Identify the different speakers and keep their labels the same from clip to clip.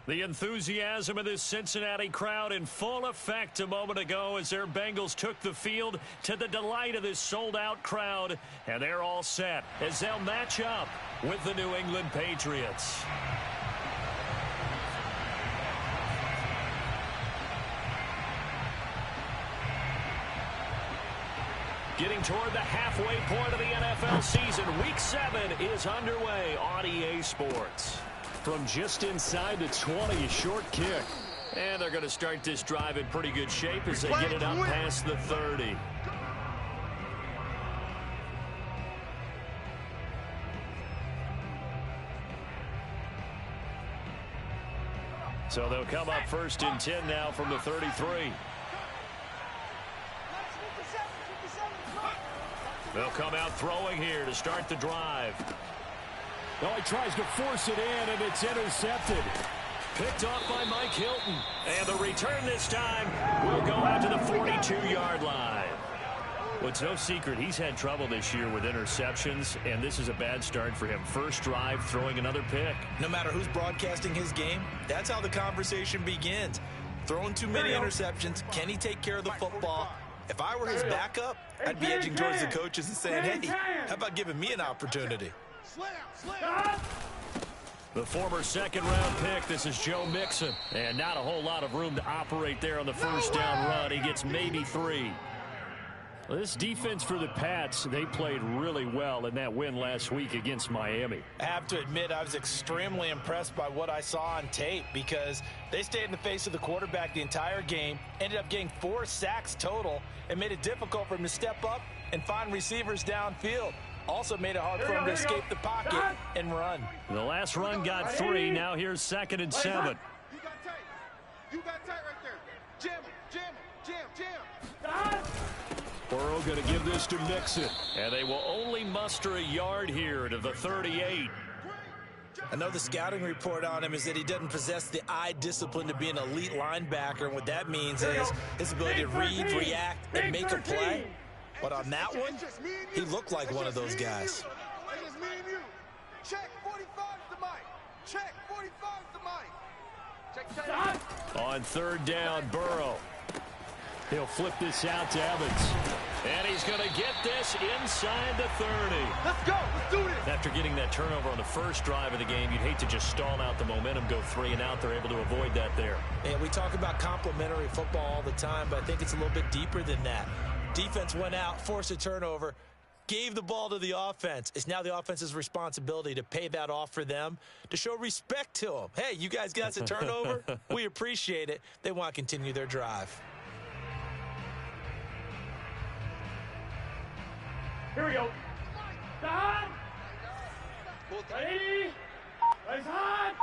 Speaker 1: The enthusiasm of this Cincinnati crowd in full effect a moment ago as their Bengals took the field to the delight of this sold-out crowd. And they're all set as they'll match up with the New England Patriots. Getting toward the halfway point of the NFL season, Week 7 is underway on EA Sports. From just inside the 20, a short kick. And they're going to start this drive in pretty good shape as they get it up past the 30. So they'll come up first and 10 now from the 33. They'll come out throwing here to start the drive.
Speaker 2: Oh, he tries to force it in, and it's intercepted.
Speaker 1: Picked off by Mike Hilton. And the return this time will go out to the 42-yard line. Well, it's no secret he's had trouble this year with interceptions, and this is a bad start for him. First drive, throwing another pick.
Speaker 3: No matter who's broadcasting his game, that's how the conversation begins. Throwing too many interceptions, can he take care of the football? If I were his backup, I'd be edging towards the coaches and saying, hey, how about giving me an opportunity?
Speaker 1: The former second-round pick, this is Joe Mixon. And not a whole lot of room to operate there on the first down run. He gets maybe 3. Well, this defense for the Pats, they played really well in that win last week against Miami.
Speaker 3: I have to admit, I was extremely impressed by what I saw on tape because they stayed in the face of the quarterback the entire game, ended up getting 4 sacks total, and made it difficult for him to step up and find receivers downfield. Also made it hard for him to escape the pocket and run.
Speaker 1: The last run got 3. Now here's 2nd and 7.
Speaker 4: You got tight. You got tight right there. Jam.
Speaker 1: Burrow going to give this to Mixon. And they will only muster a yard here to the 38.
Speaker 3: I know the scouting report on him is that he doesn't possess the eye discipline to be an elite linebacker. And what that means is his ability to read, react, and make a play. But on that one, he looked like one of those guys.
Speaker 4: Check 45 to Mike. Check 45 to Mike. Check.
Speaker 1: On 3rd down, Burrow. He'll flip this out to Evans. And he's going to get this inside the 30.
Speaker 4: Let's go. Let's do this.
Speaker 1: After getting that turnover on the first drive of the game, you'd hate to just stall out the momentum, go 3 and out. They're able to avoid that there.
Speaker 3: And we talk about complementary football all the time, but I think it's a little bit deeper than that. Defense went out, forced a turnover, gave the ball to the offense. It's now the offense's responsibility to pay that off for them, to show respect to them. Hey, you guys got a turnover? We appreciate it. They want to continue their drive.
Speaker 5: Here we go. Down. Ready. Raise hard.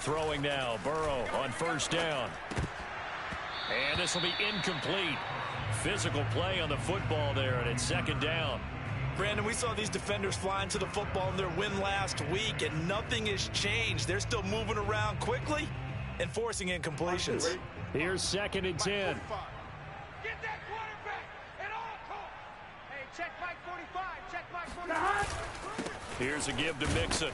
Speaker 1: Throwing now, Burrow on 1st down. And this will be incomplete. Physical play on the football there, and it's 2nd down.
Speaker 3: Brandon, we saw these defenders flying to the football in their win last week, and nothing has changed. They're still moving around quickly and forcing incompletions.
Speaker 1: Here's 2nd and 10.
Speaker 4: Get that quarterback at all costs. Hey, check Mike 45. Check Mike 45.
Speaker 1: Here's a give to Mixon.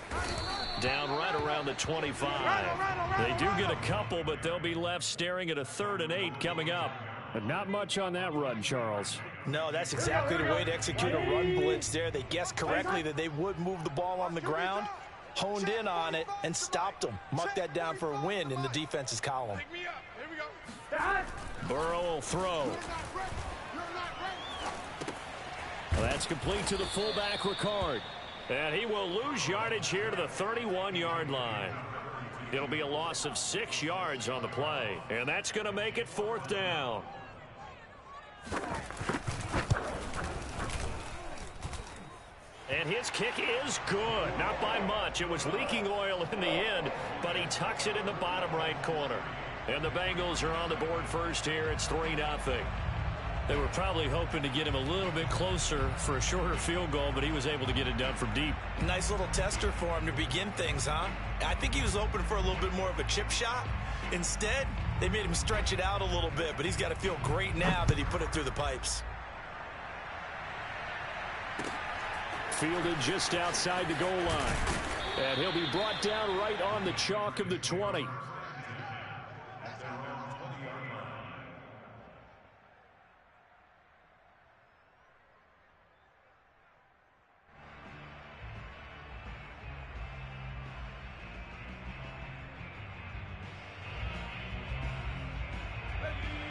Speaker 1: Down right around the 25. They do get a couple, but they'll be left staring at a 3rd and 8 coming up.
Speaker 2: But not much on that run, Charles.
Speaker 3: No, that's exactly the way to execute a run blitz there. They guessed correctly that they would move the ball on the ground, honed in on it, and stopped them. Mark that down for a win in the defense's column.
Speaker 1: Burrow will throw. Well, that's complete to the fullback, Ricard. And he will lose yardage here to the 31-yard line. It'll be a loss of 6 yards on the play. And that's going to make it 4th down. And his kick is good. Not by much. It was leaking oil in the end, but he tucks it in the bottom right corner. And the Bengals are on the board first here. It's 3-0. They were probably hoping to get him a little bit closer for a shorter field goal, but he was able to get it done from deep.
Speaker 3: Nice little tester for him to begin things, huh? I think he was hoping for a little bit more of a chip shot. Instead, they made him stretch it out a little bit, but he's got to feel great now that he put it through the pipes.
Speaker 1: Fielded just outside the goal line.
Speaker 2: And he'll be brought down right on the chalk of the 20.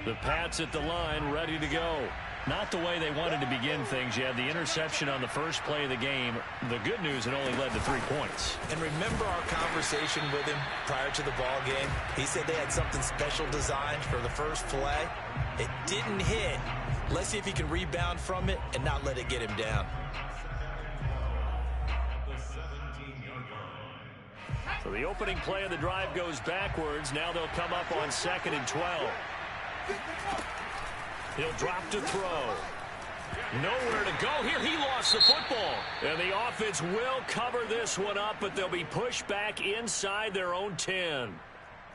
Speaker 1: The Pats at the line, ready to go. Not the way they wanted to begin things. You had the interception on the first play of the game. The good news, it only led to 3 points.
Speaker 3: And remember our conversation with him prior to the ball game? He said they had something special designed for the first play. It didn't hit. Let's see if he can rebound from it and not let it get him down.
Speaker 1: So the opening play of the drive goes backwards. Now they'll come up on 2nd and 12. He'll drop to throw. Nowhere to go here. He lost the football. And the offense will cover this one up, but they'll be pushed back inside their own 10.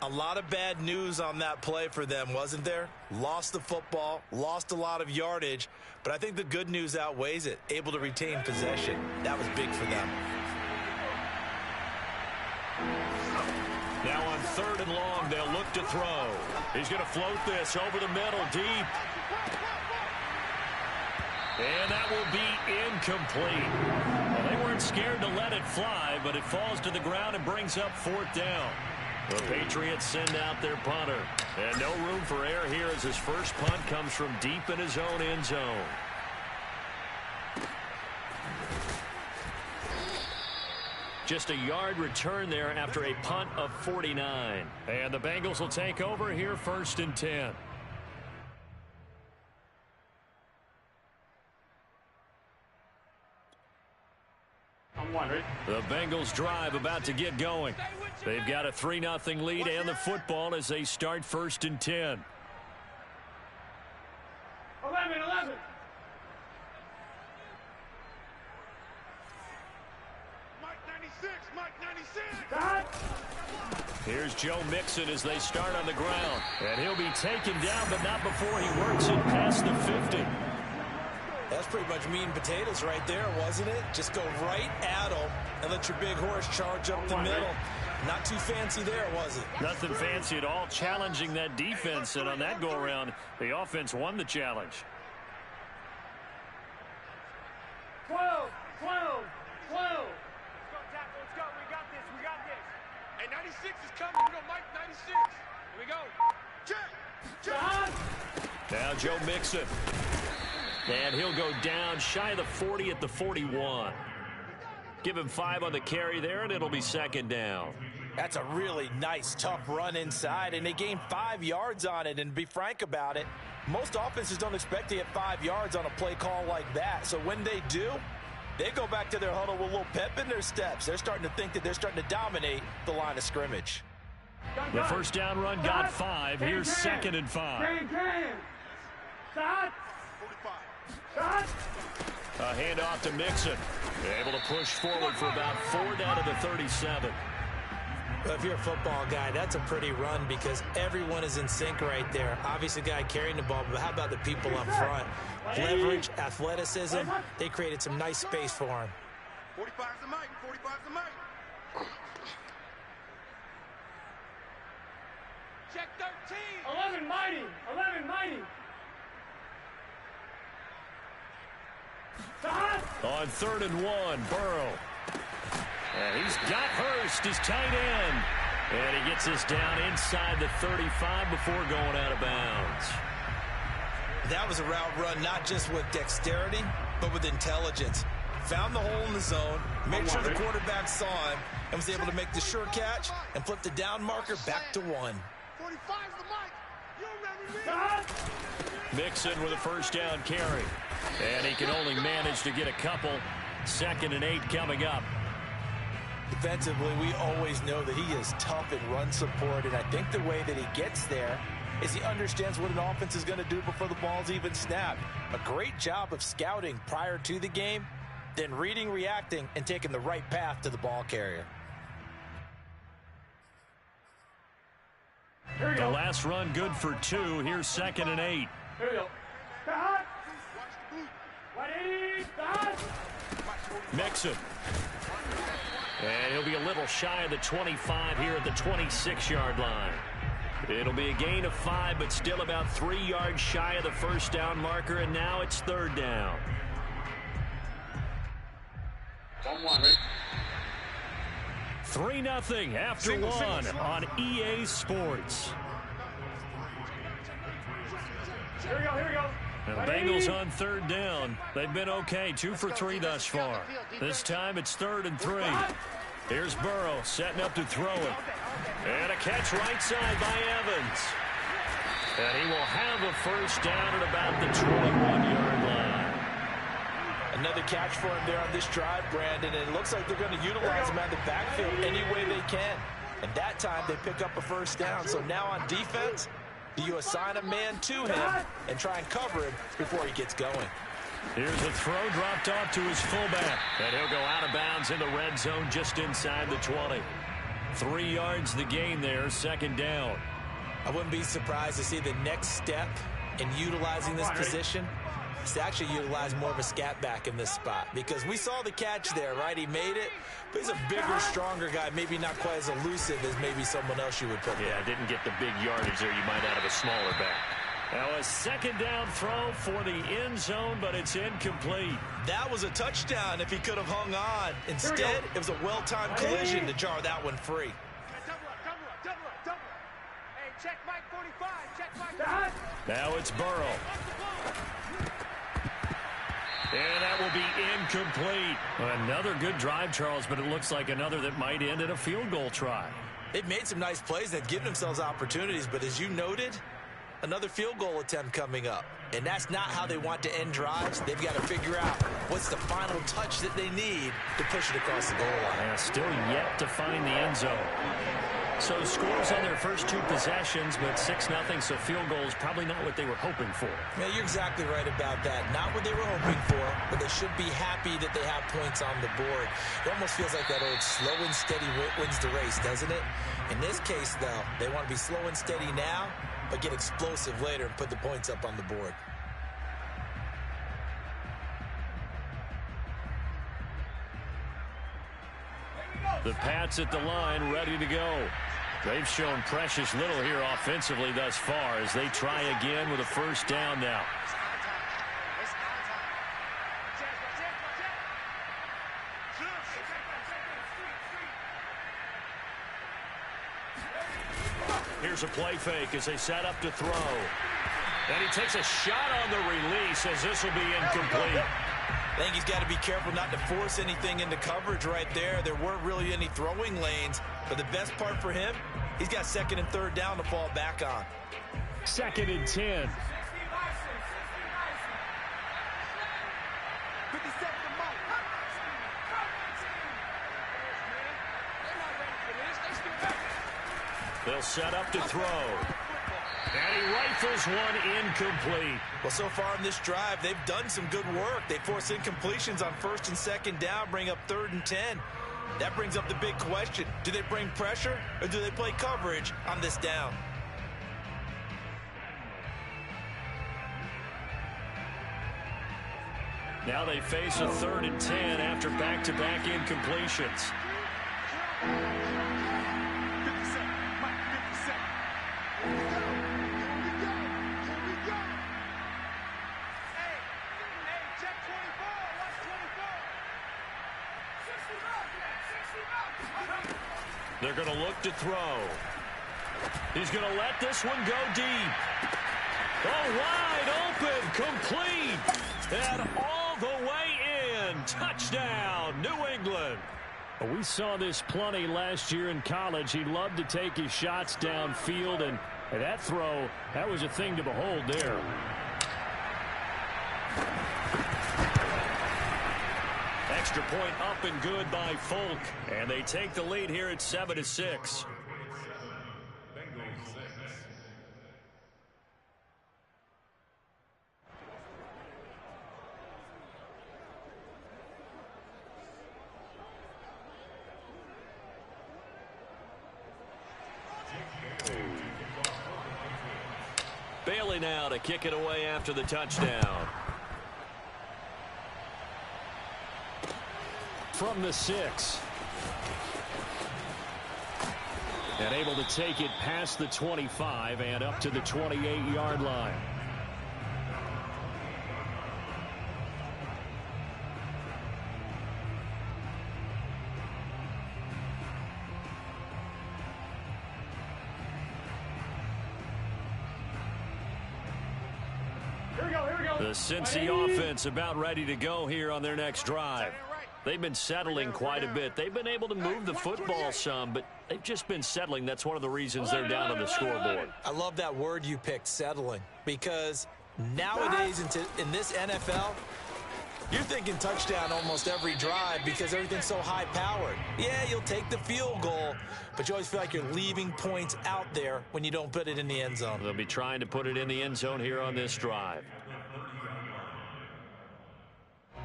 Speaker 3: A lot of bad news on that play for them, wasn't there? Lost the football, lost a lot of yardage, but I think the good news outweighs it. Able to retain possession. That was big for them.
Speaker 1: Now on 3rd and long, they'll look to throw. He's going to float this over the middle, deep. And that will be incomplete. Well, they weren't scared to let it fly, but it falls to the ground and brings up 4th down. The Patriots send out their punter. And no room for error here as his first punt comes from deep in his own end zone. Just a yard return there after a punt of 49. And the Bengals will take over here 1st and 10. The Bengals drive about to get going. They've got a 3-0 lead and the football as they start 1st and 10.
Speaker 5: 11.
Speaker 1: Here's Joe Mixon as they start on the ground. And he'll be taken down, but not before he works it past the 50.
Speaker 3: That's pretty much meat and potatoes right there, wasn't it? Just go right at him and let your big horse charge up the middle. Not too fancy there, was it?
Speaker 1: Nothing fancy at all, challenging that defense. And on that go-around, the offense won the challenge.
Speaker 5: 12.
Speaker 4: Let's go. We got this. Hey, 96 is coming. You know, Mike, 96. Here we go. Check.
Speaker 1: Now Joe Mixon. And he'll go down shy of the 40 at the 41. Give him 5 on the carry there, and it'll be 2nd down.
Speaker 3: That's a really nice, tough run inside, and they gained 5 yards on it. And to be frank about it, most offenses don't expect to get 5 yards on a play call like that. So when they do, they go back to their huddle with a little pep in their steps. They're starting to think that they're starting to dominate the line of scrimmage.
Speaker 1: The first down run got 5. Here's 2nd and 5. A handoff to Mixon. Able to push forward for about 4 down to the 37.
Speaker 3: Well, if you're a football guy, that's a pretty run because everyone is in sync right there. Obviously, the guy carrying the ball, but how about the people up front? Leverage, athleticism, they created some nice space for him.
Speaker 4: 45's the mic. Check 13.
Speaker 5: 11 mighty.
Speaker 1: On 3rd and 1, Burrow. And he's got Hurst, his tight end. And he gets this down inside the 35 before going out of bounds.
Speaker 3: That was a route run not just with dexterity, but with intelligence. Found the hole in the zone, made sure the quarterback saw him, and was able to make the sure catch and flip the down marker back to 1.
Speaker 4: 45's the mic. You remember me?
Speaker 1: Mixon with a first down carry. And he can only manage to get a couple. 2nd and 8 coming up.
Speaker 3: Defensively, we always know that he is tough in run support, and I think the way that he gets there is he understands what an offense is going to do before the ball's even snapped. A great job of scouting prior to the game, then reading, reacting, and taking the right path to the ball carrier.
Speaker 1: The last run good for 2. Here's 2nd and 8.
Speaker 5: Here we go.
Speaker 1: Mixon. And he'll be a little shy of the 25 here at the 26-yard line. It'll be a gain of 5, but still about 3 yards shy of the first down marker, and now it's 3rd down. 3-0 after one on EA Sports.
Speaker 5: Here we go.
Speaker 1: And the Bengals on 3rd down. They've been okay, 2 for 3 thus far. This time it's 3rd and 3. Here's Burrow setting up to throw it. And a catch right side by Evans. And he will have a first down at about the 21-yard line.
Speaker 3: Another catch for him there on this drive, Brandon. And it looks like they're going to utilize him out of the backfield any way they can. And that time they pick up a first down. So now on defense, do you assign a man to him and try and cover him before he gets going?
Speaker 1: Here's a throw dropped off to his fullback. And he'll go out of bounds in the red zone just inside the 20. 3 yards the gain there, 2nd down.
Speaker 3: I wouldn't be surprised to see the next step in utilizing this position is to actually utilize more of a scat back in this spot. Because we saw the catch there, right? He made it, but he's a bigger, stronger guy, maybe not quite as elusive as maybe someone else you would put there.
Speaker 1: Yeah, didn't get the big yardage there you might out of a smaller back. Now a 2nd down throw for the end zone, but it's incomplete.
Speaker 3: That was a touchdown if he could have hung on. Instead, it was a well-timed collision to jar that one free.
Speaker 4: Double up. Hey, check Mike 45. Check Mike 45.
Speaker 1: Now it's Burrow. And that will be incomplete. Another good drive, Charles, but it looks like another that might end in a field goal try.
Speaker 3: They've made some nice plays. They've given themselves opportunities, but as you noted, another field goal attempt coming up. And that's not how they want to end drives. They've got to figure out what's the final touch that they need to push it across the goal line.
Speaker 1: Yeah, still yet to find the end zone. So scores on their first 2 possessions, but 6-0, so field goals probably not what they were hoping for.
Speaker 3: Yeah, you're exactly right about that. Not what they were hoping for, but they should be happy that they have points on the board. It almost feels like that old slow and steady wins the race, doesn't it? In this case, though, they want to be slow and steady now, but get explosive later and put the points up on the board.
Speaker 1: The Pats at the line, ready to go. They've shown precious little here offensively thus far as they try again with a first down now. Here's a play fake as they set up to throw. And he takes a shot on the release as this will be incomplete.
Speaker 3: I think he's got to be careful not to force anything into coverage right there. There weren't really any throwing lanes, but the best part for him, he's got 2nd and 3rd down to fall back on.
Speaker 1: 2nd and 10. They'll set up to throw. And he rifles one incomplete.
Speaker 3: Well, so far in this drive, they've done some good work. They force incompletions on 1st and 2nd down, bring up 3rd and 10. That brings up the big question. Do they bring pressure or do they play coverage on this down?
Speaker 1: Now they face a 3rd and 10 after back-to-back incompletions. They're going to look to throw. He's going to let this one go deep. Oh, wide open, complete, and all the way in. Touchdown, New England. We saw this plenty last year in college. He loved to take his shots downfield, and that throw, that was a thing to behold there. Extra point up and good by Folk, and they take the lead here at 7-6. Bailey now to kick it away after the touchdown. From the 6. And able to take it past the 25 and up to the 28-yard line. The Cincy offense about ready to go here on their next drive. They've been settling quite a bit. They've been able to move the football some, but they've just been settling. That's one of the reasons they're down on the scoreboard.
Speaker 3: I love that word you picked, settling, because nowadays in this NFL, you're thinking touchdown almost every drive because everything's so high-powered. Yeah, you'll take the field goal, but you always feel like you're leaving points out there when you don't put it in the end zone.
Speaker 1: They'll be trying to put it in the end zone here on this drive.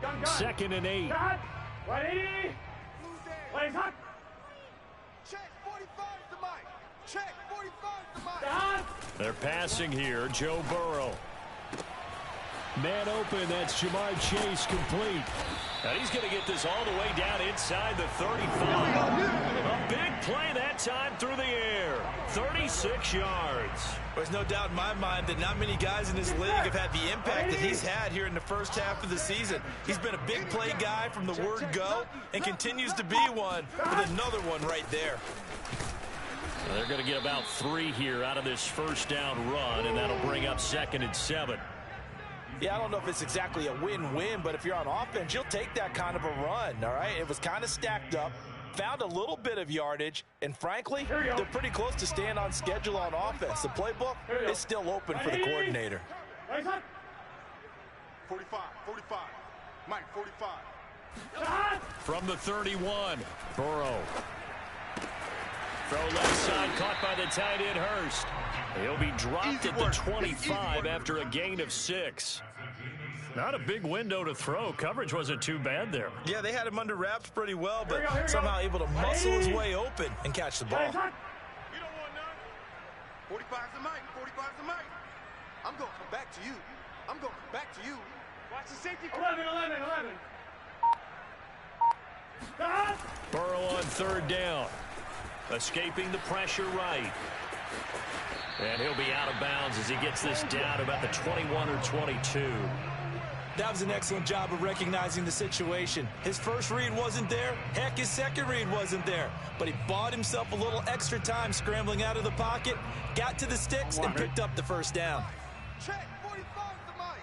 Speaker 1: 2nd and 8.
Speaker 4: 180. Plays hot. Check 45 to Mike. Check 45 to Mike.
Speaker 1: They're passing here. Joe Burrow.
Speaker 2: Man open. That's Jamar Chase complete.
Speaker 1: And he's going to get this all the way down inside the 35. A big play that time through the air. 36 yards.
Speaker 3: There's no doubt in my mind that not many guys in this league have had the impact that he's had here in the first half of the season. He's been a big play guy from the word go and continues to be one with another one right there.
Speaker 1: They're going to get about 3 here out of this first down run, and that'll bring up 2nd and 7.
Speaker 3: Yeah, I don't know if it's exactly a win-win, but if you're on offense, you'll take that kind of a run, all right? It was kind of stacked up, found a little bit of yardage, and frankly, they're pretty close to staying on schedule on offense. The playbook is still open for the coordinator.
Speaker 4: 45, 45. Mike, 45.
Speaker 1: From the 31, Burrow. Throw left side, caught by the tight end Hurst. He'll be dropped at the 25 after a gain of 6. Not a big window to throw. Coverage wasn't too bad there.
Speaker 3: Yeah, they had him under wraps pretty well, but somehow able to muscle his way open and catch the ball.
Speaker 4: We don't want none. 45's the Mike. 45's the Mike. I'm going to come back to you. I'm going to come back to you. Watch the safety. 11.
Speaker 1: Burrow on 3rd down. Escaping the pressure right. And he'll be out of bounds as he gets this down about the 21 or 22.
Speaker 3: That was an excellent job of recognizing the situation. His first read wasn't there. Heck, his second read wasn't there. But he bought himself a little extra time scrambling out of the pocket, got to the sticks, and picked up the first down.
Speaker 4: Check 45's the Mike.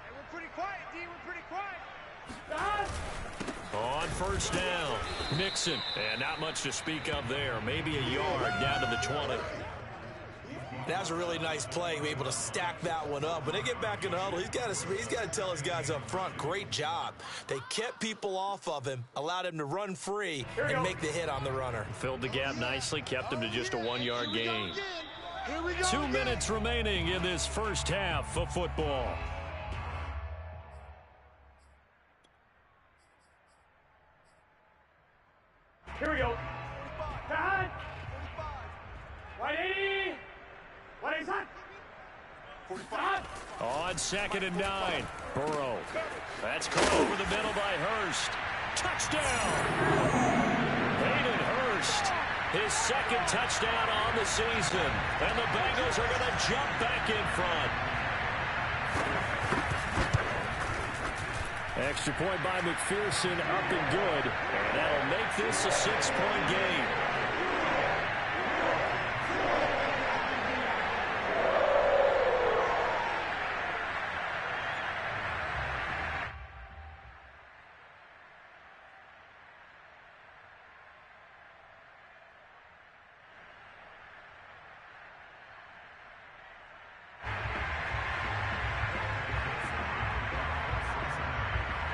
Speaker 4: Hey, we're pretty quiet, D. We're pretty quiet.
Speaker 1: On 1st down, Mixon. And not much to speak of there. Maybe a yard down to the 20.
Speaker 3: That was a really nice play, able to stack that one up. When they get back in the huddle, he's got to tell his guys up front, great job. They kept people off of him, allowed him to run free and make the hit on the runner.
Speaker 1: Filled the gap nicely, kept him to just a 1-yard gain. 2 minutes remaining in this first half of football.
Speaker 5: Here we go. 180. What is that?
Speaker 4: 45.
Speaker 1: On 2nd and 9, Burrow. That's caught over the middle by Hurst. Touchdown! Hayden Hurst, his 2nd touchdown on the season. And the Bengals are going to jump back in front. Extra point by McPherson, up and good. And that'll make this a 6-point game.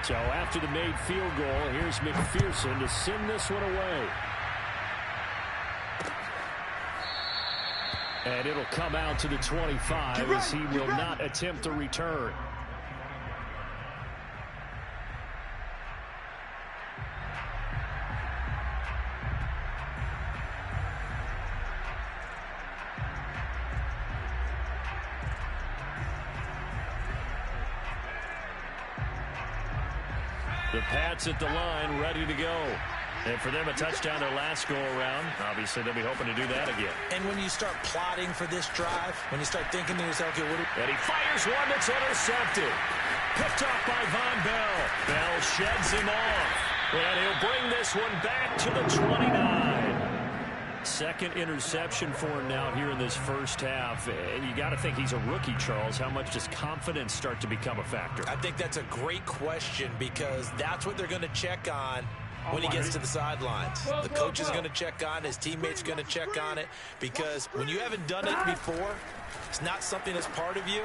Speaker 1: So after the made field goal, here's McPherson to send this one away. And it'll come out to the 25 as he will not attempt to return. The Pats at the line, ready to go. And for them, a touchdown their last go-around. Obviously, they'll be hoping to do that again.
Speaker 3: And when you start plotting for this drive, when you start thinking to yourself, okay,
Speaker 1: and he fires one that's intercepted. Picked up by Von Bell. Bell sheds him off. And he'll bring this one back to the 29. Second interception for him now here in this first half. And you got to think he's a rookie, Charles. How much does confidence start to become a factor?
Speaker 3: I think that's a great question because that's what they're going to check on when he gets to the sidelines. The coach is going to check on it. His teammates are going to check on it because when you haven't done it before, it's not something that's part of you.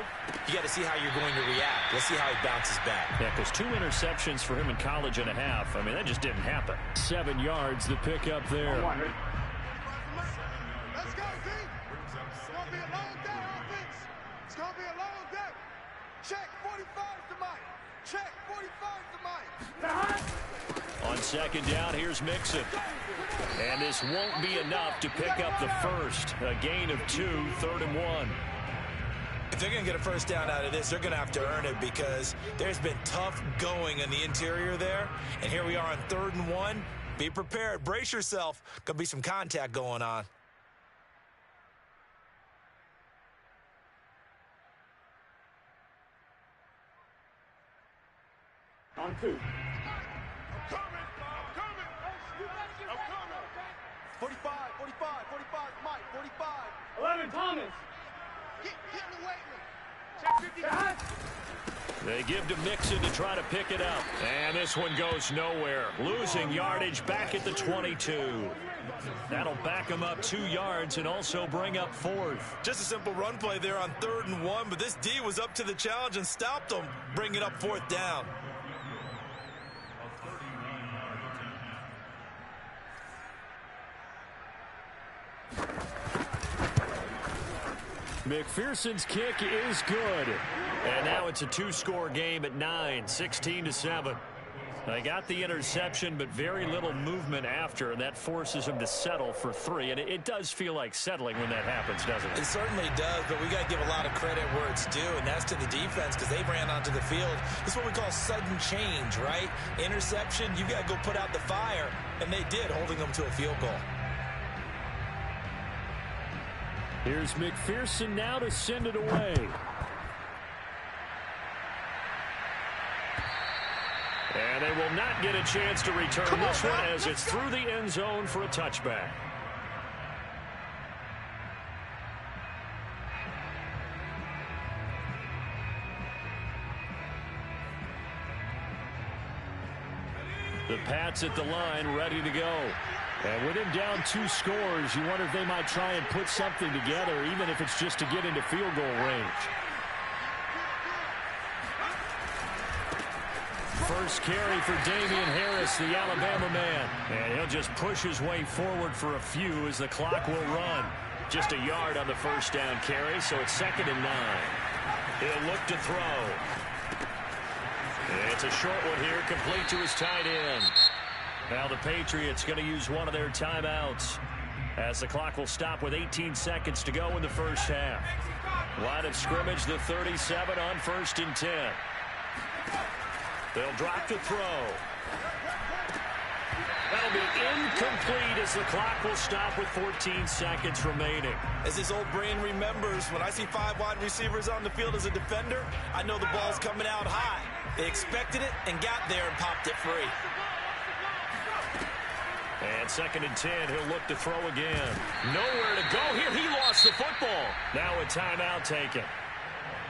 Speaker 3: You got to see how you're going to react. Let's see how he bounces back.
Speaker 1: Yeah, because 2 interceptions for him in college and a half. I mean, that just didn't happen. 7 yards, the pickup there.
Speaker 4: Let's go, D. It's going to be a long day, offense. It's going to be a long day. Check 45 to Mike. Check 45 to Mike.
Speaker 1: On second down, here's Mixon. And this won't be enough to pick up the first. A gain of 2, 3rd and 1.
Speaker 3: If they're going to get a first down out of this, they're going to have to earn it because there's been tough going in the interior there. And here we are on 3rd and 1. Be prepared. Brace yourself. Going to be some contact going on.
Speaker 5: On 2.
Speaker 4: 45, 45, 45, Mike, 45.
Speaker 5: 11, Thomas.
Speaker 4: Get in the weight room. Check 50.
Speaker 1: They give to Mixon to try to pick it up. And this one goes nowhere. Losing yardage back at the 22. That'll back him up 2 yards and also bring up 4th.
Speaker 3: Just a simple run play there on 3rd and 1, but this D was up to the challenge and stopped him, bringing up 4th down.
Speaker 1: McPherson's kick is good. And now it's a 2-score game at 9, 16-7. They got the interception, but very little movement after, and that forces him to settle for 3. And it does feel like settling when that happens, doesn't it?
Speaker 3: It certainly does, but we got to give a lot of credit where it's due, and that's to the defense because they ran onto the field. This is what we call sudden change, right? Interception, you got to go put out the fire, and they did, holding them to a field goal.
Speaker 1: Here's McPherson now to send it away. And they will not get a chance to return this one as it's through the end zone for a touchback. The Pats at the line, ready to go. And with him down 2 scores, you wonder if they might try and put something together, even if it's just to get into field goal range. First carry for Damian Harris, the Alabama man. And he'll just push his way forward for a few as the clock will run. Just a yard on the first down carry, so it's 2nd and 9. He'll look to throw. It's a short one here, complete to his tight end. Now the Patriots going to use one of their timeouts as the clock will stop with 18 seconds to go in the first half. Line of scrimmage, the 37 on 1st and 10. They'll drop to throw. That'll be incomplete as the clock will stop with 14 seconds remaining.
Speaker 3: As his old brain remembers, when I see 5 wide receivers on the field as a defender, I know the ball's coming out high. They expected it and got there and popped it free.
Speaker 1: And 2nd and 10, he'll look to throw again. Nowhere to go here. He lost the football. Now a timeout taken.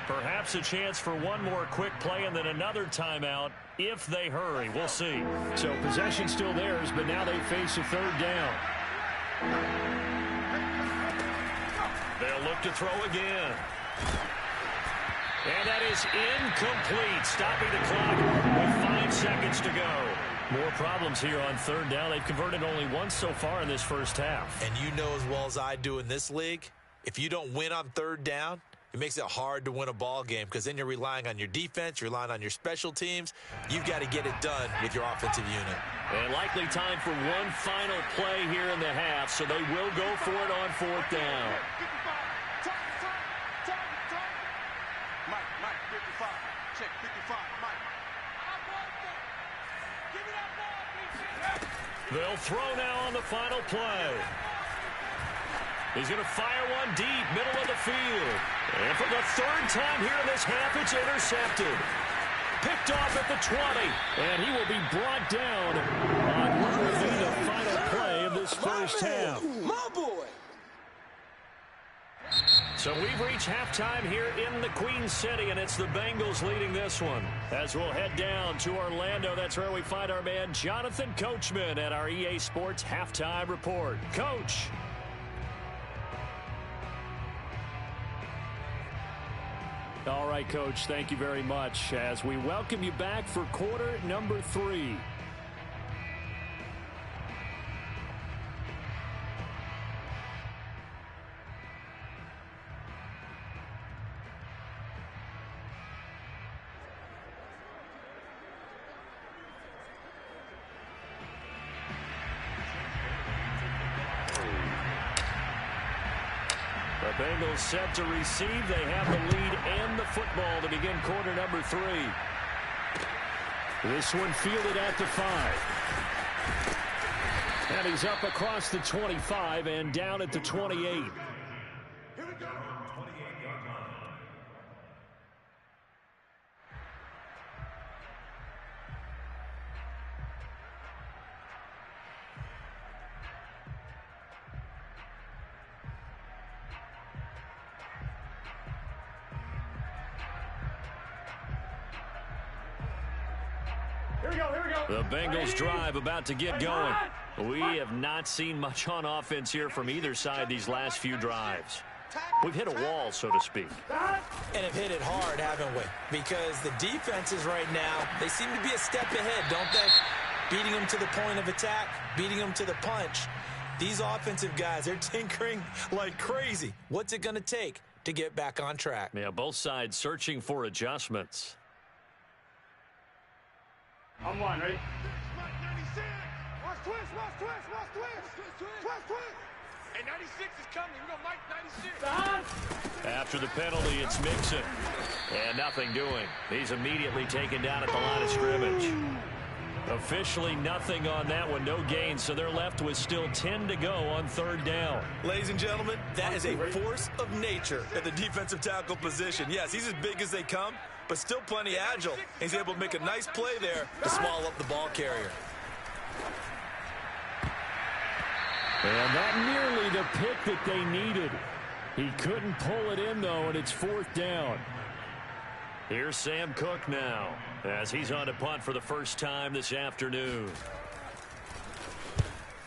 Speaker 1: Perhaps a chance for one more quick play and then another timeout if they hurry. We'll see. So possession still theirs, but now they face a 3rd down. They'll look to throw again. And that is incomplete, stopping the clock with 5 seconds to go. More problems here on 3rd down. They've converted only once so far in this first half.
Speaker 3: And you know as well as I do in this league, if you don't win on 3rd down, it makes it hard to win a ball game because then you're relying on your defense, you're relying on your special teams. You've got to get it done with your offensive unit.
Speaker 1: And likely time for one final play here in the half, so they will go for it on 4th down.
Speaker 4: Mike, 55. Check 55, Mike.
Speaker 1: They'll throw now on the final play. He's going to fire one deep, middle of the field. And for the third time here in this half, it's intercepted. Picked off at the 20. And he will be brought down on what will be the final play of this first half.
Speaker 4: My boy.
Speaker 1: So we've reached halftime here in the Queen City, and it's the Bengals leading this one. As we'll head down to Orlando, that's where we find our man Jonathan Coachman at our EA Sports Halftime Report. Coach. All right, Coach, thank you very much as we welcome you back for quarter number 3. The Bengals set to receive. They have the lead and the football to begin quarter number 3. This one fielded at the 5. And he's up across the 25 and down at the 28.
Speaker 4: Here we go.
Speaker 1: The Bengals drive about to get going. We have not seen much on offense here from either side these last few drives. We've hit a wall, so to speak.
Speaker 3: And have hit it hard, haven't we? Because the defenses right now, they seem to be a step ahead, don't they? Beating them to the point of attack, beating them to the punch. These offensive guys, they're tinkering like crazy. What's it going to take to get back on track?
Speaker 1: Yeah, both sides searching for adjustments.
Speaker 5: I'm one, ready?
Speaker 4: Watch 96. Watch twist, watch twist, watch twist. Twist, twist. And 96 is coming. We're going to Mike 96.
Speaker 1: After the penalty, it's Mixon. And nothing doing. He's immediately taken down at the line of scrimmage. Officially nothing on that one. No gain, so they're left with still 10 to go on third down.
Speaker 3: Ladies and gentlemen, that is a force of nature at the defensive tackle position. Yes, he's as big as they come, but still plenty agile. He's able to make a nice play there to swallow up the ball carrier.
Speaker 2: And not nearly the pick that they needed. He couldn't pull it in, though, and it's fourth down.
Speaker 1: Here's Sam Cook now as he's on to punt for the first time this afternoon.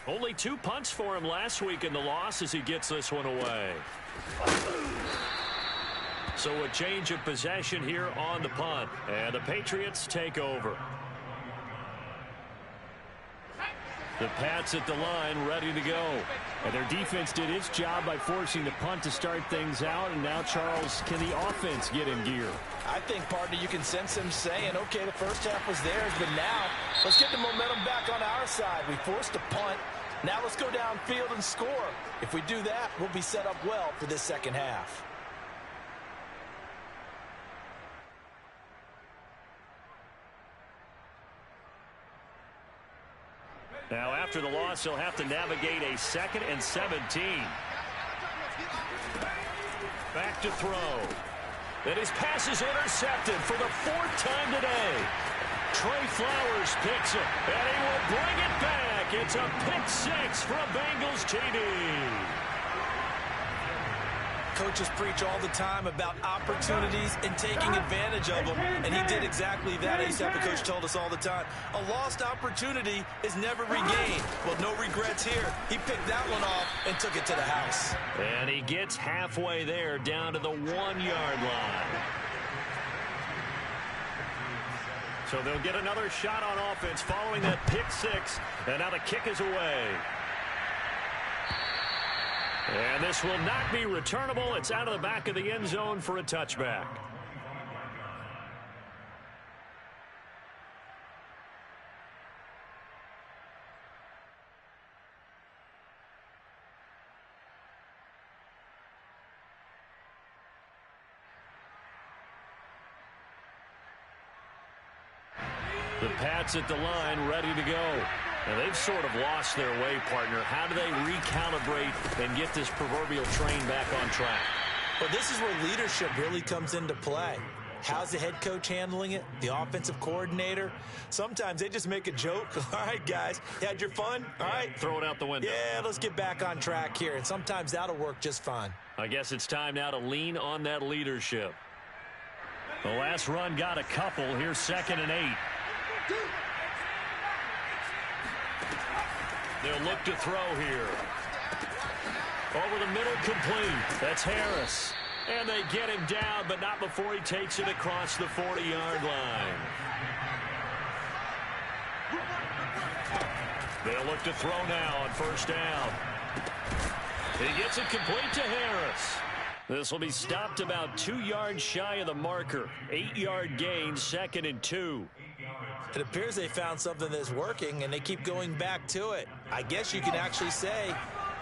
Speaker 1: Only 2 punts for him last week in the loss as he gets this one away. So a change of possession here on the punt, and the Patriots take over. The Pats at the line ready to go.
Speaker 2: And their defense did its job by forcing the punt to start things out, and now, Charles, can the offense get in gear?
Speaker 3: I think, partner, you can sense them saying, okay, the first half was theirs, but now let's get the momentum back on our side. We forced a punt. Now let's go downfield and score. If we do that, we'll be set up well for this second half.
Speaker 1: Now, after the loss, he'll have to navigate a 2nd and 17. Back to throw. And his pass is intercepted for the 4th time today. Trey Flowers picks it, and he will bring it back. It's a pick 6 for a Bengals TD.
Speaker 3: Coaches preach all the time about opportunities and taking advantage of them, and he did exactly that. ASAP, the coach told us all the time, a lost opportunity is never regained. Well, no regrets here. He picked that one off and took it to the house.
Speaker 1: And he gets halfway there, down to the 1-yard line. So they'll get another shot on offense following that pick 6, and now the kick is away. And this will not be returnable. It's out of the back of the end zone for a touchback. The Pats at the line, ready to go. Now they've sort of lost their way, partner. How do they recalibrate and get this proverbial train back on track?
Speaker 3: Well, this is where leadership really comes into play. How's the head coach handling it? The offensive coordinator? Sometimes they just make a joke. All right, guys, you had your fun? All right.
Speaker 1: Throw it out the window.
Speaker 3: Yeah, let's get back on track here. And sometimes that'll work just fine.
Speaker 1: I guess it's time now to lean on that leadership. The last run got a couple. Here's 2nd and 8. They'll look to throw here. Over the middle, complete. That's Harris. And they get him down, but not before he takes it across the 40-yard line. They'll look to throw now on 1st down. He gets it complete to Harris. This will be stopped about 2 yards shy of the marker. 8-yard gain, 2nd and 2.
Speaker 3: It appears they found something that's working, and they keep going back to it. I guess you can actually say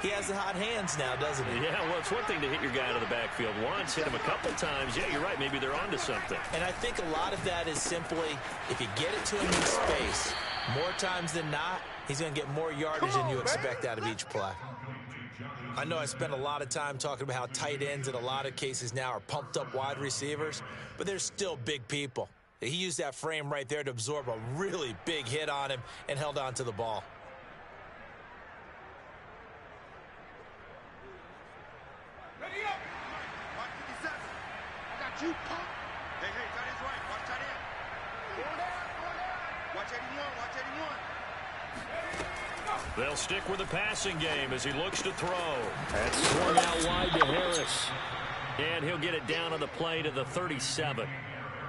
Speaker 3: he has the hot hands now, doesn't he?
Speaker 1: Yeah, well, it's one thing to hit your guy out of the backfield once, hit him a couple times. Yeah, you're right. Maybe they're onto something.
Speaker 3: And I think a lot of that is simply if you get it to him in space, more times than not, he's going to get more yardage than you expect out of each play. I know I spent a lot of time talking about how tight ends in a lot of cases now are pumped up wide receivers, but they're still big people. He used that frame right there to absorb a really big hit on him and held on to the ball.
Speaker 4: Ready up. Watch 57. I got you, punk. Hey, tight end's right. Watch tight end. Watch 81. Watch 81.
Speaker 1: They'll stick with the passing game as he looks to throw. That's swung out wide to Harris. And he'll get it down on the play to the 37.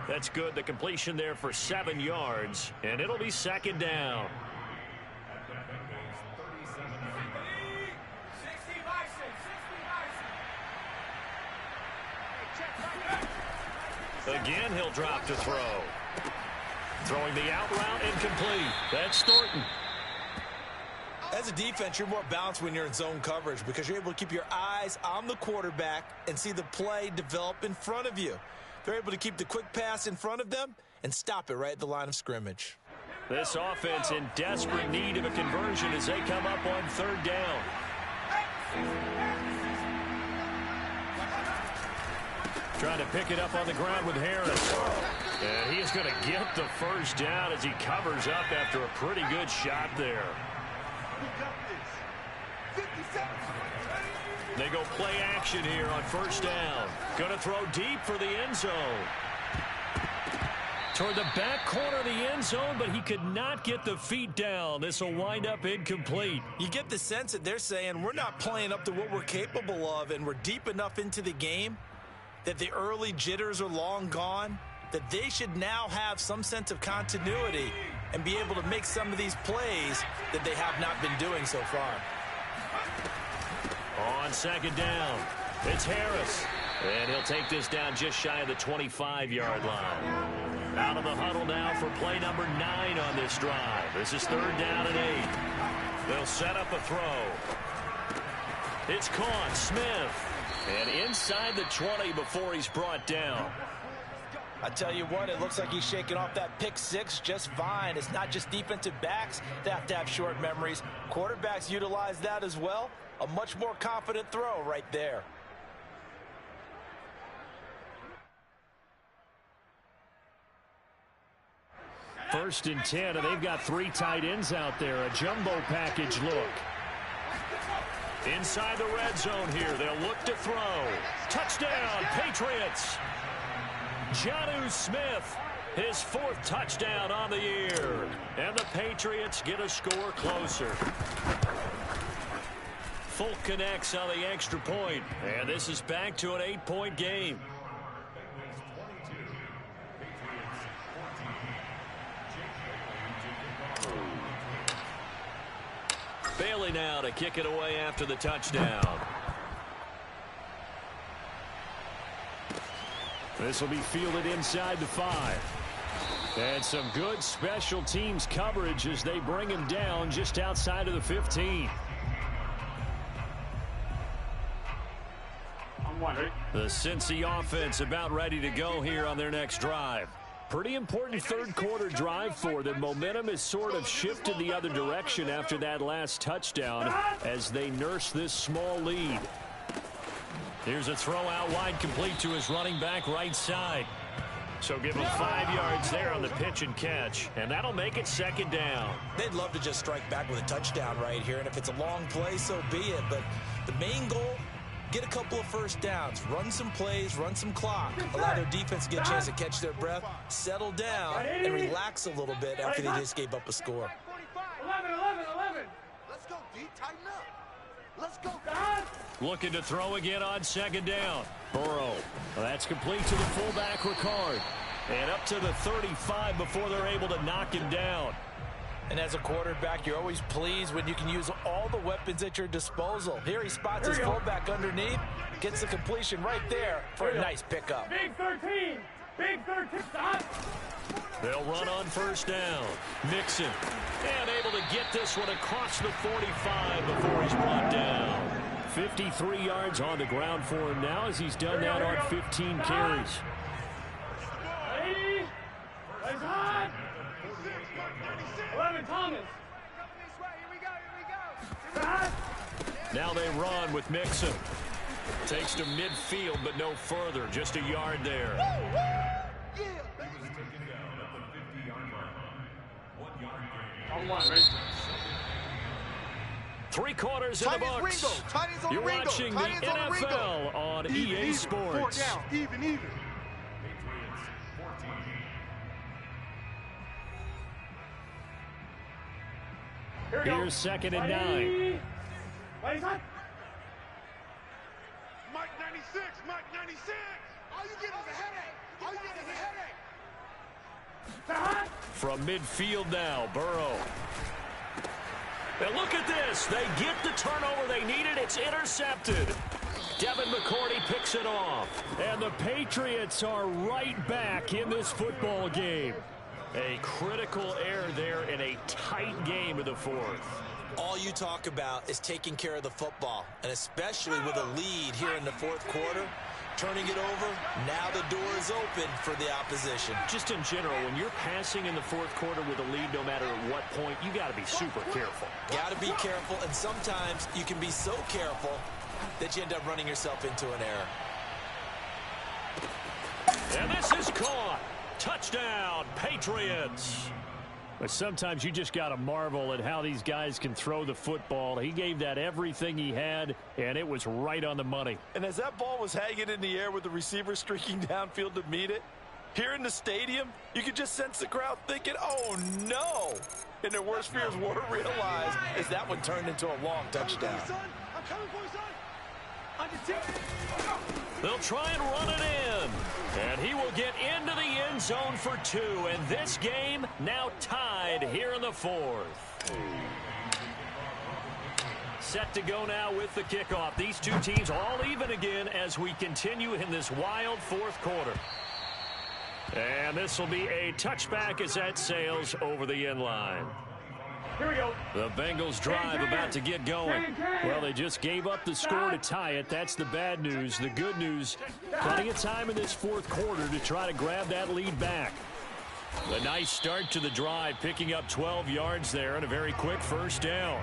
Speaker 1: That's good. The completion there for 7 yards. And it'll be 2nd down. Again, he'll drop to throw. Throwing the out route incomplete. That's Thornton.
Speaker 3: As a defense, you're more balanced when you're in zone coverage because you're able to keep your eyes on the quarterback and see the play develop in front of you. They're able to keep the quick pass in front of them and stop it right at the line of scrimmage.
Speaker 1: This offense in desperate need of a conversion as they come up on 3rd down. Trying to pick it up on the ground with Harris. And he is going to get the 1st down as he covers up after a pretty good shot there. They go play action here on 1st down. Going to throw deep for the end zone. Toward the back corner of the end zone, but he could not get the feet down. This will wind up incomplete.
Speaker 3: You get the sense that they're saying we're not playing up to what we're capable of, and we're deep enough into the game that the early jitters are long gone, that they should now have some sense of continuity and be able to make some of these plays that they have not been doing so far.
Speaker 1: On 2nd down, it's Harris. And he'll take this down just shy of the 25-yard line. Out of the huddle now for play number 9 on this drive. This is 3rd down and 8. They'll set up a throw. It's caught, Smith. And inside the 20 before he's brought down.
Speaker 3: I tell you what, it looks like he's shaking off that pick 6 just fine. It's not just defensive backs that have to have short memories. Quarterbacks utilize that as well. A much more confident throw right there.
Speaker 1: First and 10, and they've got 3 tight ends out there. A jumbo package look. Inside the red zone here, they'll look to throw. Touchdown, Patriots. Jonnu Smith, his 4th touchdown on the year. And the Patriots get a score closer. Folk connects on the extra point. And this is back to an 8-point game. Bailey now to kick it away after the touchdown. This will be fielded inside the 5. And some good special teams coverage as they bring him down just outside of the 15. The Cincy offense about ready to go here on their next drive.
Speaker 2: Pretty important third-quarter drive for them. Momentum has sort of shifted the other direction after that last touchdown as they nurse this small lead.
Speaker 1: Here's a throw out wide, complete to his running back right side. So give him 5 yards there on the pitch and catch, and that'll make it second down.
Speaker 3: They'd love to just strike back with a touchdown right here, and if it's a long play, so be it. But the main goal, get a couple of first downs, run some plays, run some clock, allow their defense to get a chance to catch their breath, settle down, and relax a little bit after they just gave up a score.
Speaker 5: 11.
Speaker 4: Let's go, D. Tighten up. Let's go.
Speaker 1: Looking to throw again on second down.
Speaker 2: Burrow. Well, that's complete to the fullback, Ricard.
Speaker 1: And up to the 35 before they're able to knock him down.
Speaker 3: And as a quarterback, you're always pleased when you can use all the weapons at your disposal. Here he spots his fullback underneath, gets the completion right there for a nice pickup.
Speaker 5: Big 13. Stop.
Speaker 1: They'll run on first down. Mixon. And able to get this one across the 45 before he's brought down.
Speaker 2: 53 yards on the ground for him now as he's done that on 15 carries.
Speaker 5: Ready? Eyes on. 11, Thomas. Stop.
Speaker 1: Now they run with Mixon. Takes to midfield, but no further. Just a yard there.
Speaker 5: On one, right?
Speaker 1: 3 quarters in the books. You're watching the NFL on EA Sports.
Speaker 4: 4 down, even.
Speaker 2: Here's second and 9.
Speaker 5: Eyes on.
Speaker 4: Mike 96. All you get is a headache.
Speaker 1: From midfield now, Burrow. And look at this. They get the turnover they needed. It's intercepted. Devin McCourty picks it off.
Speaker 2: And the Patriots are right back in this football game.
Speaker 1: A critical error there in a tight game in the fourth.
Speaker 3: All you talk about is taking care of the football, and especially with a lead here in the fourth quarter, turning it over, now the door is open for the opposition.
Speaker 1: Just in general, when you're passing in the fourth quarter with a lead, no matter at what point, you got to be super careful.
Speaker 3: Got to be careful, and sometimes you can be so careful that you end up running yourself into an error.
Speaker 1: And this is caught. Touchdown, Patriots.
Speaker 2: But sometimes you just got to marvel at how these guys can throw the football. He gave that everything he had, and it was right on the money.
Speaker 3: And as that ball was hanging in the air with the receiver streaking downfield to meet it, here in the stadium, you could just sense the crowd thinking, oh, no. And their worst fears were realized as that one turned into a long touchdown.
Speaker 4: I'm coming for you, son. On your tip.
Speaker 1: They'll try and run it in. And he will get into the end zone for 2. And this game now tied here in the fourth. Set to go now with the kickoff. These two teams all even again as we continue in this wild fourth quarter. And this will be a touchback as that sails over the end line.
Speaker 5: Here we go.
Speaker 1: The Bengals drive about to get going.
Speaker 2: Well, they just gave up the score to tie it. That's the bad news. The good news, plenty of time in this fourth quarter to try to grab that lead back.
Speaker 1: A nice start to the drive, picking up 12 yards there and a very quick first down.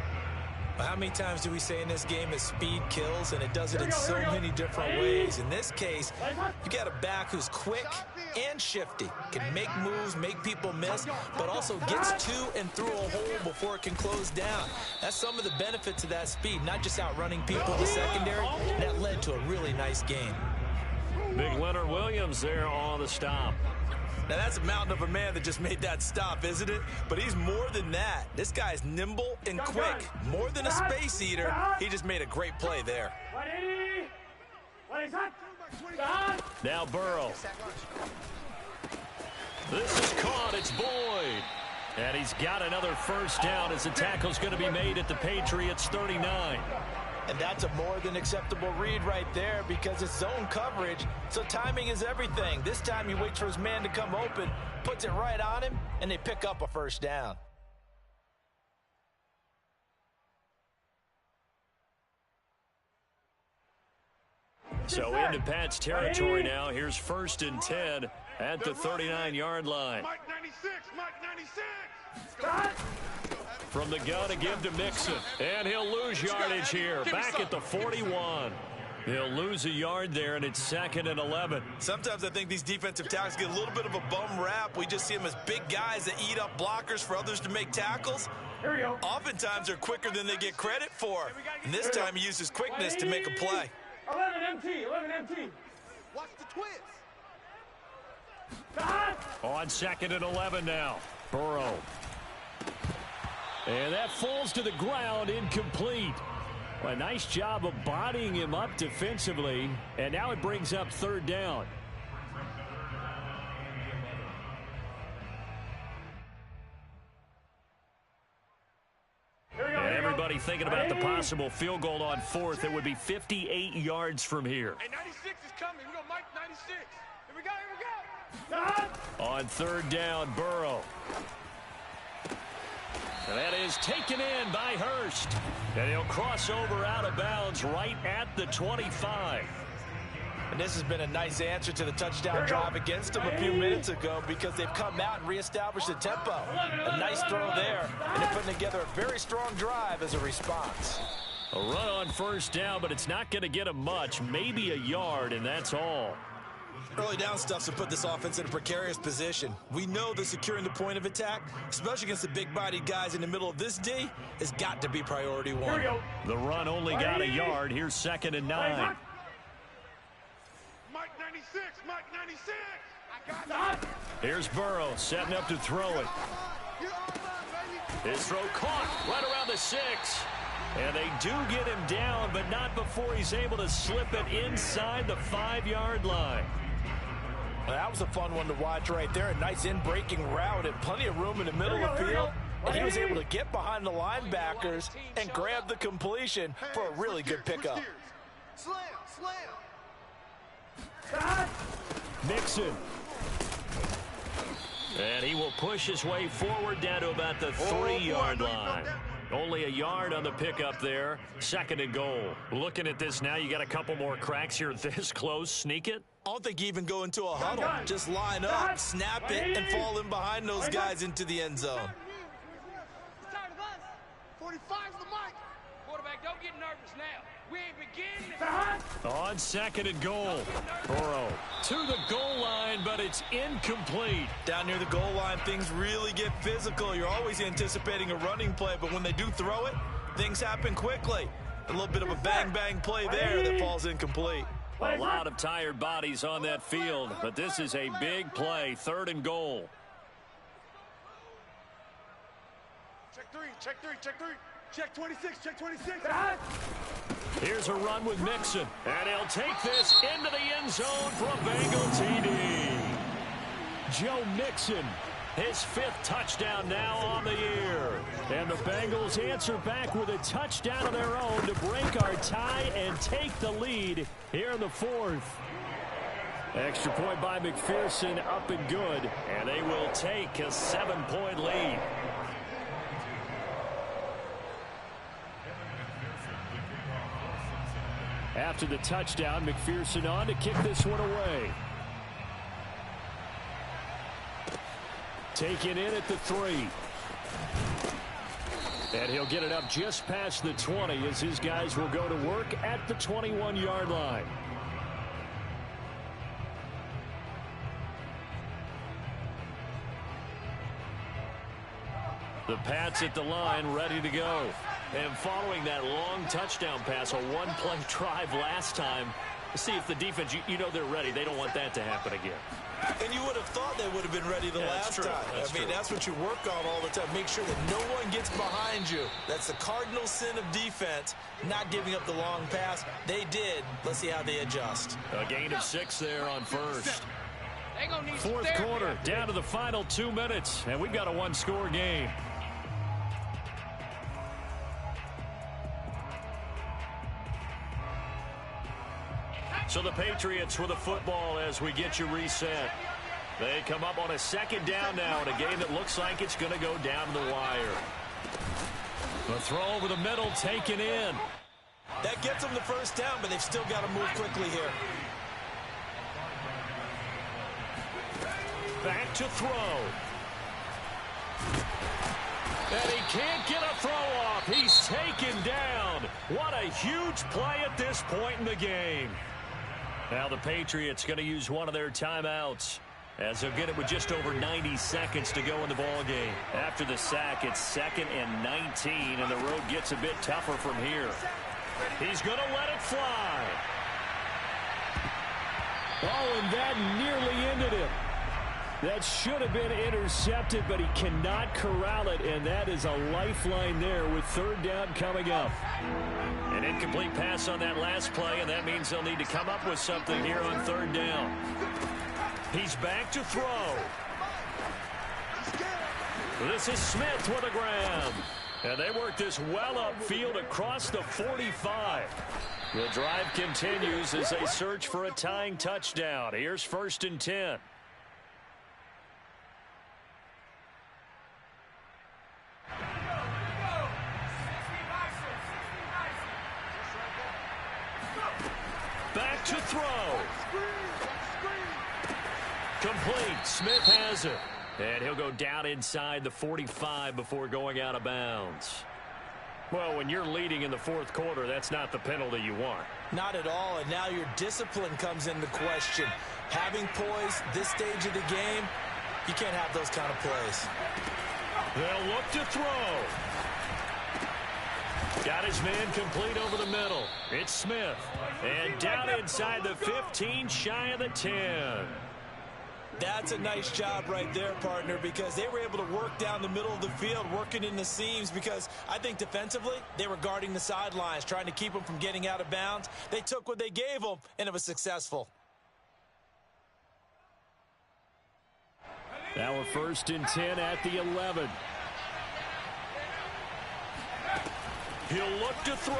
Speaker 3: How many times do we say in this game that speed kills, and it does it in so many different ways? In this case, you got a back who's quick and shifty, can make moves, make people miss, but also gets to and through a hole before it can close down. That's some of the benefits of that speed, not just outrunning people in the secondary. That led to a really nice game.
Speaker 1: Big Leonard Williams there on the stop.
Speaker 3: Now, that's a mountain of a man that just made that stop, isn't it? But he's more than that. This guy's nimble and quick. More than a space eater, he just made a great play there.
Speaker 5: 180. What is that?
Speaker 1: Now Burrow. This is caught. It's Boyd. And he's got another first down as the tackle's going to be made at the Patriots 39.
Speaker 3: And that's a more than acceptable read right there because it's zone coverage, so timing is everything. This time he waits for his man to come open, puts it right on him, and they pick up a first down.
Speaker 1: So into Pat's territory now. Here's 1st and 10 at the 39-yard line.
Speaker 4: Mike 96, Mike 96.
Speaker 1: From the gun again to Mixon. And he'll lose yardage here. Back at the 41. He'll lose a yard there, and it's 2nd and 11.
Speaker 3: Sometimes I think these defensive tackles get a little bit of a bum rap. We just see them as big guys that eat up blockers for others to make tackles.
Speaker 5: Here we go.
Speaker 3: Oftentimes they're quicker than they get credit for. And this time he uses quickness to make a play.
Speaker 5: 11 MT, 11 MT.
Speaker 4: Watch the twist.
Speaker 1: On 2nd and 11 now. Burrow. And that falls to the ground, incomplete. A nice job of bodying him up defensively. And now it brings up 3rd down. Everybody thinking about the possible field goal on 4th. It would be 58 yards from here.
Speaker 4: Hey, 96 is coming. We go Mike 96. Here we go, here we go.
Speaker 1: On 3rd down, Burrow. And that is taken in by Hurst. And he'll cross over out of bounds right at the 25.
Speaker 3: And this has been a nice answer to the touchdown drive against them a few minutes ago because they've come out and reestablished the tempo. A nice throw there, and they're putting together a very strong drive as a response.
Speaker 1: A run on 1st down, but it's not going to get him much, maybe a yard, and that's all.
Speaker 3: Early down stuff's to put this offense in a precarious position. We know that securing the point of attack, especially against the big-bodied guys in the middle of this D, has got to be priority one.
Speaker 1: The run only got a yard. Here's 2nd and 9.
Speaker 4: Mike 96, Mike 96. I got you.
Speaker 1: Here's Burrow setting up to throw it.
Speaker 4: You're all done, baby.
Speaker 1: His throw caught right around the 6. And they do get him down, but not before he's able to slip it inside the 5-yard line.
Speaker 3: Well, that was a fun one to watch right there. A nice in-breaking route and plenty of room in the middle of the field. And he was able to get behind the linebackers and grab the completion for a really good pickup.
Speaker 4: Slam, slam.
Speaker 1: Mixon. And he will push his way forward down to about the 3-yard line. Only a yard on the pickup there. 2nd and goal. Looking at this now, you got a couple more cracks here this close. Sneak it.
Speaker 3: I don't think you even go into a huddle. Just line up, snap it, and fall in behind those guys into the end zone.
Speaker 4: He's tired of us. 45's the mic.
Speaker 6: Quarterback, don't get nervous now. We ain't beginning.
Speaker 1: On 2nd and goal. Burrow to the goal line, but it's incomplete.
Speaker 3: Down near the goal line, things really get physical. You're always anticipating a running play, but when they do throw it, things happen quickly. A little bit of a bang-bang play there that falls incomplete.
Speaker 1: A lot of tired bodies on that field, but this is a big play. 3rd and goal.
Speaker 4: Check 3, check 3, check 3. Check 26, check 26.
Speaker 1: Here's a run with Mixon, and he'll take this into the end zone for a Bengal TD. Joe Mixon, his 5th touchdown now on the year. And the Bengals answer back with a touchdown of their own to break our tie and take the lead here in the 4th. Extra point by McPherson, up and good, and they will take a 7-point lead. After the touchdown, McPherson on to kick this one away. Taken in at the 3. And he'll get it up just past the 20 as his guys will go to work at the 21-yard line. The Pats at the line, ready to go. And following that long touchdown pass, a one-play drive last time, see if the defense, you know they're ready. They don't want that to happen again.
Speaker 3: And you would have thought they would have been ready the last time. I mean, that's what you work on all the time. Make sure that no one gets behind you. That's the cardinal sin of defense, not giving up the long pass. They did. Let's see how they adjust.
Speaker 1: A gain of 6 there on 1st. 4th quarter, down to the final 2 minutes, and we've got a one-score game. So the Patriots with the football as we get you reset. They come up on a 2nd down now in a game that looks like it's going to go down to the wire. The throw over the middle taken in.
Speaker 3: That gets them the 1st down, but they've still got to move quickly here.
Speaker 1: back to throw. And he can't get a throw off. He's taken down. What a huge play at this point in the game. Now the Patriots going to use one of their timeouts, as they'll get it with just over 90 seconds to go in the ball game. After the sack, it's 2nd and 19, and the road gets a bit tougher from here. He's going to let it fly.
Speaker 2: Oh, and that nearly ended it. That should have been intercepted, but he cannot corral it, and that is a lifeline there with 3rd down coming up.
Speaker 1: An incomplete pass on that last play, and that means they'll need to come up with something here on 3rd down. He's back to throw. This is Smith with a grab. And they work this well upfield across the 45. The drive continues as they search for a tying touchdown. Here's 1st and 10. Back to throw. Complete. Smith has it. And he'll go down inside the 45 before going out of bounds. Well, when you're leading in the 4th quarter, that's not the penalty you want.
Speaker 3: Not at all, and now your discipline comes into question. Having poise this stage of the game, you can't have those kind of plays.
Speaker 1: They'll look to throw. Got his man complete over the middle. It's Smith. And down inside the 15, shy of the 10.
Speaker 3: That's a nice job right there, partner, because they were able to work down the middle of the field, working in the seams, because I think defensively they were guarding the sidelines, trying to keep them from getting out of bounds. They took what they gave them, and it was successful.
Speaker 2: Now a 1st and 10 at the 11.
Speaker 1: He'll look to throw.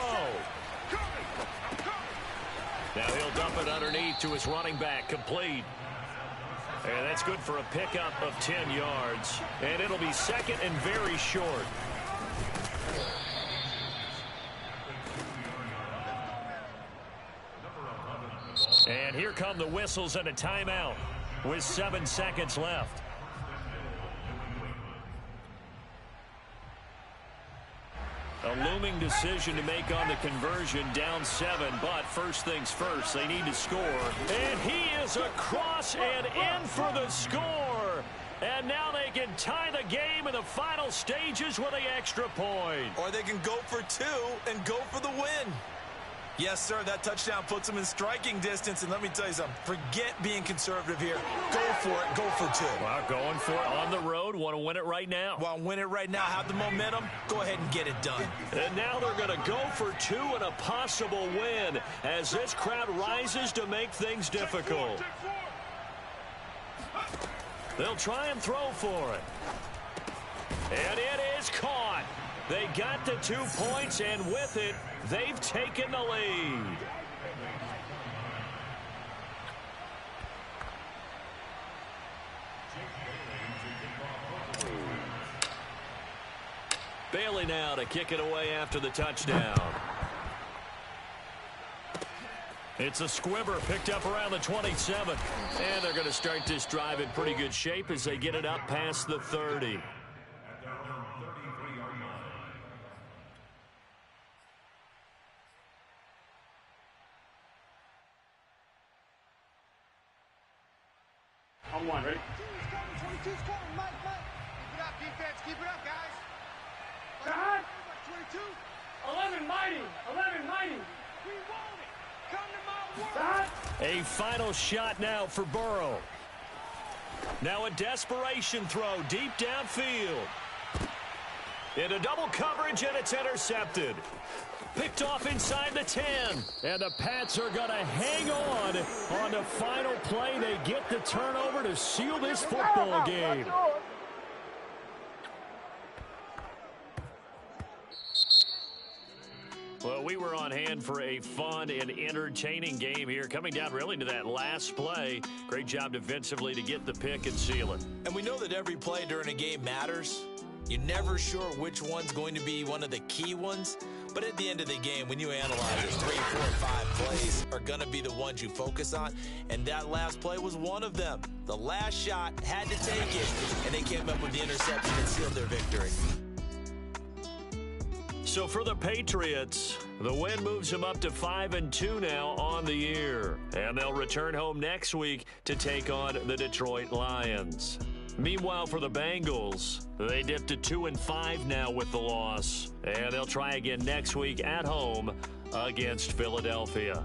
Speaker 1: Now he'll dump it underneath to his running back, complete. And that's good for a pickup of 10 yards. And it'll be 2nd and very short. And here come the whistles and a timeout with 7 seconds left. A looming decision to make on the conversion, down 7, but first things first, they need to score. And he is across and in for the score. And now they can tie the game in the final stages with the extra point.
Speaker 3: Or they can go for 2 and go for the win. Yes, sir, that touchdown puts them in striking distance. And let me tell you something, forget being conservative here. Go for it, go for 2.
Speaker 1: Well, going for it on the road, want to win it right now.
Speaker 3: Want to win it right now, have the momentum, go ahead and get it done.
Speaker 1: And now they're going to go for 2 and a possible win as this crowd rises to make things difficult. They'll try and throw for it. And it is caught. They got the 2 points, and with it, they've taken the lead. Bailey now to kick it away after the touchdown. It's a squibber picked up around the 27. And they're going to start this drive in pretty good shape as they get it up past the 30.
Speaker 5: On 1, ready?
Speaker 4: 22's coming, Mike. Keep it up, defense. Keep it up, guys.
Speaker 5: God.
Speaker 4: 22.
Speaker 5: 11 mighty. 11 mighty.
Speaker 4: We want it. Come to my world.
Speaker 5: God.
Speaker 1: A final shot now for Burrow. Now a desperation throw deep downfield. Into double coverage, and it's intercepted. Picked off inside the 10. And the Pats are going to hang on the final play. They get the turnover to seal this football game. Well, we were on hand for a fun and entertaining game here, coming down really to that last play. Great job defensively to get the pick and seal it.
Speaker 3: And we know that every play during a game matters. You're never sure which one's going to be one of the key ones. But at the end of the game, when you analyze it, 3, 4, 5 plays are are going to be the ones you focus on, and that last play was one of them. The last shot had to take it, and they came up with the interception and sealed their victory.
Speaker 1: So for the Patriots, the win moves them up to 5-2 now on the year. And they'll return home next week to take on the Detroit Lions. Meanwhile, for the Bengals, they dipped to 2-5 now with the loss. And they'll try again next week at home against Philadelphia.